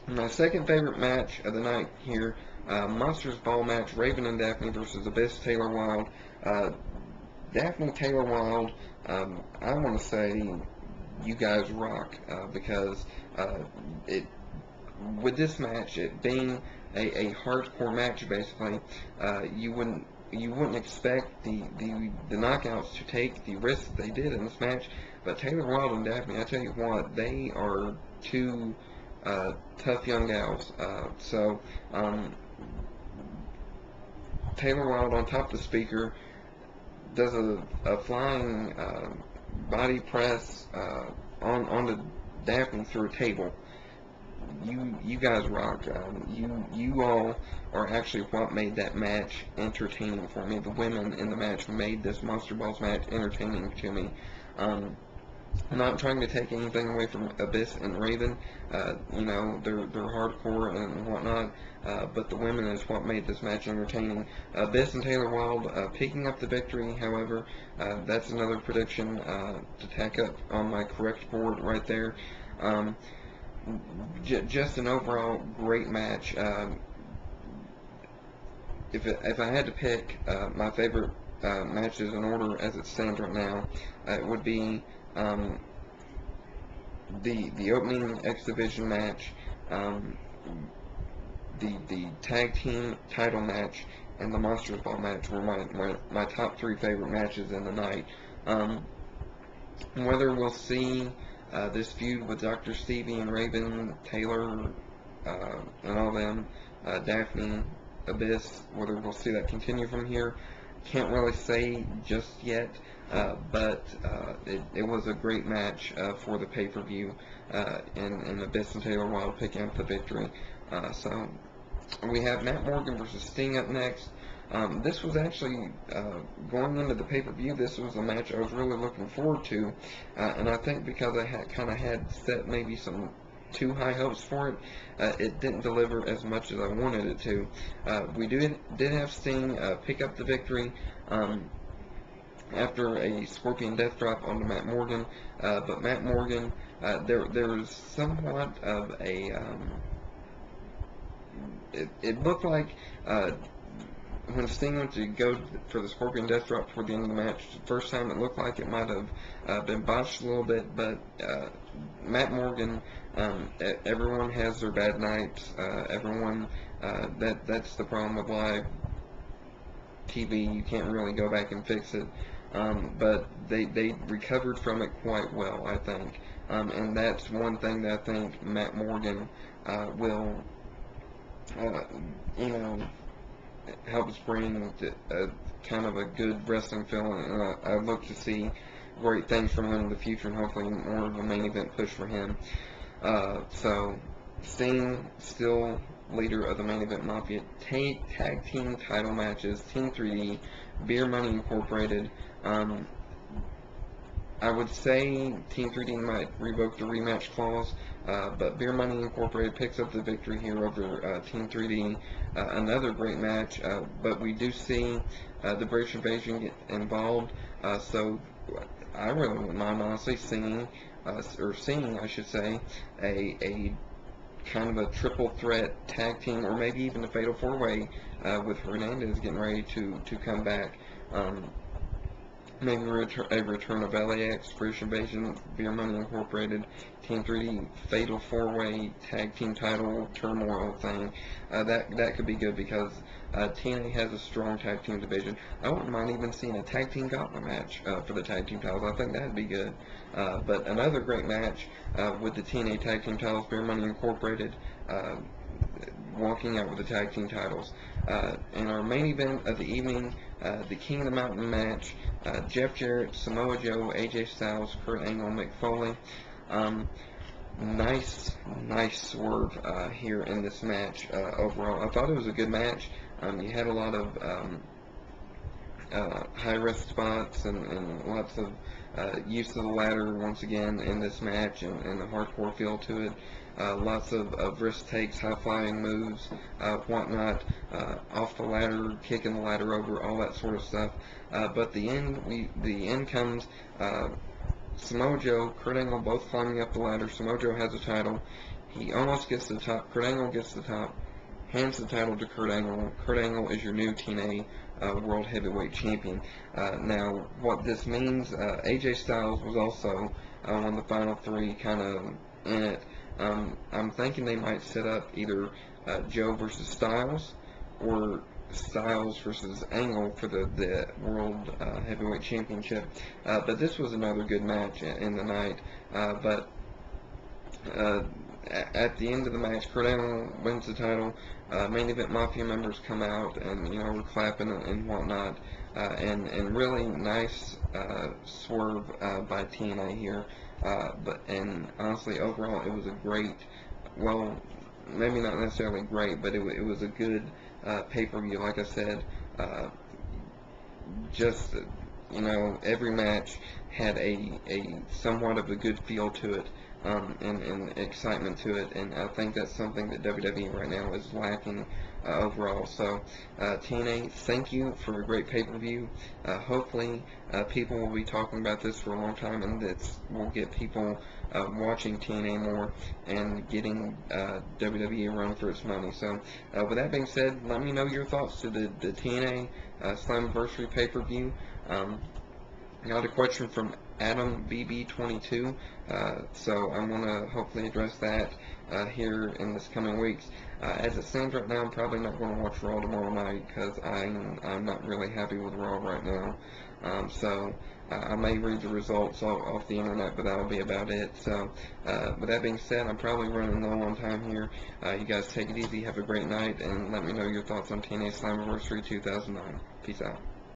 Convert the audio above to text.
My second favorite match of the night here, Monsters Ball match, Raven and Daphne versus Abyss Taylor Wilde. Uh, Daphne Taylor Wilde, I want to say you guys rock because it with this match, it being a hardcore match, basically, you wouldn't expect the knockouts to take the risks they did in this match. But Taylor Wilde and Daphne, I tell you what, they are two tough young gals. Taylor Wilde on top of the speaker does a flying body press onto Daphne through a table. You guys rock. You all are actually what made that match entertaining for me. The women in the match made this Monster Balls match entertaining to me. I'm not trying to take anything away from Abyss and Raven. They're hardcore and whatnot, but the women is what made this match entertaining. Abyss and Taylor Wilde picking up the victory, however, that's another prediction to tack up on my correct board right there. Just an overall great match. If I had to pick my favorite matches in order as it stands right now, it would be the opening X Division match, the tag team title match, and the Monsters Ball match were my top three favorite matches in the night. Whether we'll see this feud with Dr. Stevie and Raven, Taylor, and all them, Daphne, Abyss, whether we'll see that continue from here, can't really say just yet, but it was a great match for the pay-per-view, and Abyss and Taylor Wilde picking up the victory. So we have Matt Morgan versus Sting up next. This was actually, going into the pay-per-view, this was a match I was really looking forward to, and I think because I kind of had set maybe some too high hopes for it, it didn't deliver as much as I wanted it to. We did have Sting pick up the victory after a Scorpion Death Drop onto Matt Morgan, but Matt Morgan, there was somewhat of a, it looked like when Sting went to go for the Scorpion Death Drop toward the end of the match, the first time it looked like it might have been botched a little bit, but Matt Morgan, everyone has their bad nights. That's the problem with live TV. You can't really go back and fix it. But they recovered from it quite well, I think. And that's one thing that I think Matt Morgan will, helps bring a kind of a good wrestling feeling, and I look to see great things from him in the future, and hopefully more of a main event push for him. So Sting still leader of the Main Event Mafia tag team title matches, Team 3D, Beer Money Incorporated. I would say Team 3D might revoke the rematch clause, but Beer Money Incorporated picks up the victory here over Team 3D. Another great match, but we do see the British Invasion get involved, so I really wouldn't mind honestly seeing, I should say, a kind of a triple threat tag team, or maybe even a fatal four-way with Hernandez getting ready to come back. Maybe a return of LAX, British Invasion, Beer Money Incorporated, Team 3D, Fatal 4-Way, Tag Team Title, Turmoil thing. That could be good because TNA has a strong tag team division. I wouldn't mind even seeing a tag team gauntlet match for the tag team titles. I think that'd be good. But another great match with the TNA tag team titles, Beer Money Incorporated, walking out with the tag team titles. In our main event of the evening, the King of the Mountain match, Jeff Jarrett, Samoa Joe, AJ Styles, Kurt Angle, Mick Foley. Nice swerve here in this match overall. I thought it was a good match. You had a lot of high-risk spots and lots of use of the ladder once again in this match, and a hardcore feel to it. Lots of risk takes, high-flying moves, whatnot, off the ladder, kicking the ladder over, all that sort of stuff. But the end comes. Samoa Joe, Kurt Angle both climbing up the ladder. Samoa Joe has a title. He almost gets to the top. Kurt Angle gets to the top, hands the title to Kurt Angle. Kurt Angle is your new TNA World Heavyweight Champion. Now, what this means, AJ Styles was also one of the final three kind of in it. I'm thinking they might set up either Joe versus Styles or Styles versus Angle for the World Heavyweight Championship. But this was another good match in the night. But at the end of the match, Kurt Angle wins the title. Main Event Mafia members come out and we're clapping and whatnot. And really nice swerve by TNA here. And honestly, overall, it was a great, well, maybe not necessarily great, but it was a good pay-per-view. Like I said, just every match had a somewhat of a good feel to it, and excitement to it, and I think that's something that WWE right now is lacking overall. So TNA, thank you for a great pay-per-view. Hopefully people will be talking about this for a long time, and that will get people watching TNA more and getting WWE a run for its money. So with that being said, let me know your thoughts to the TNA Slammiversary pay-per-view. Got a question from Adam BB22, so I'm going to hopefully address that here in this coming weeks. As it stands right now, I'm probably not going to watch Raw tomorrow night because I'm not really happy with Raw right now. So I may read the results off the internet, but that'll be about it. So with that being said, I'm probably running low on time here. You guys take it easy, have a great night, and let me know your thoughts on TNA Slammiversary 2009. Peace out.